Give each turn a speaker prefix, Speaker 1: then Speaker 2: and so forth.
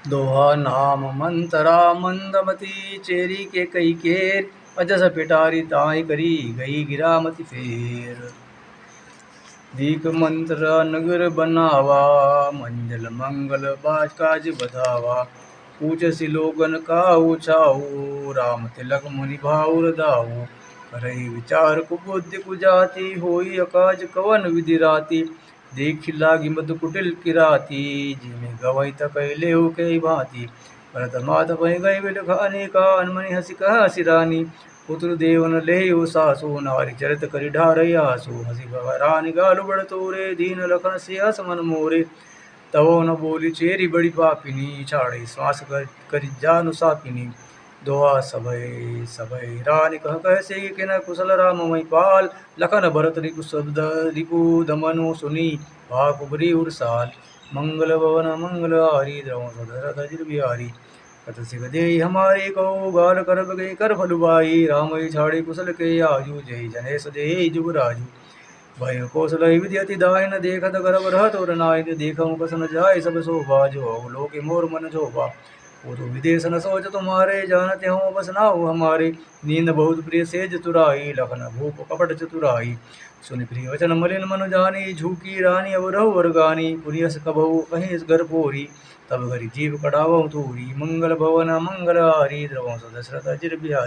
Speaker 1: दोहा नाम मंतरा मंदमती चेरी के कई केर अजस पिटारी ताई करी गई गिरामती फेर। दीक मंत्र नगर बनावा मंजल मंगल बाज काज बधावा। पूछ सिलोगन का उछाऊ राम तिलक मुनि भाउर दाऊ। करई विचार कुबुद्धि कुजाति होई अकाज कवन विधि राती। देखी लागी मधु कुटिल किराती जिमे गवई तकैले हो कई भांति। भरत मात बहि गई बिलखानी का अनमनी हसी कह हसी रानी। पुत्र देवन ले सासु नारी चरित करि ढारई आसु। हसी रानी गालु बड़ तोरे दीन लखन से हस मन मोरे। तवो न बोली चेरी बड़ी पापिनी छाड़े श्वास करि जानु सापिनी। दोहा सभय सभय रानी कह कैसे कि न कुशल राम मई पाल। लखन भरत रिपु दमनु सुनी भाकुबरी उरसाल। मंगल भवन मंगल हारी द्रवं दशरथ अजिर बिहारी। कत सिख देहि हमारे कहो गाल कर गए कर फलुबाई। राम छाड़े कुशल के आजू जय जनेश देहि जुगराजू। भय कौशल विधि अति दायन देखत गर्भ रहत और नायन। देखहु कसन जाय सब शोभा जो लोके मोर मन शोभा। वो तो विदेश न सोच तुम्हारे जानते हो बस नाउ हमारे। नींद बहुत प्रिय सेज तुराई लखन भूप कपट चतुराई। सुनि प्रिय वचन मलिन मनु जानी झूकी रानी अब रहु वरगानी। पुनियस कबहु कहीं घर पोरी तब घरी जीव कढ़ावहु तूरी। मंगल भवन मंगल हारी द्रवं दशरथ अजिर बिहारी।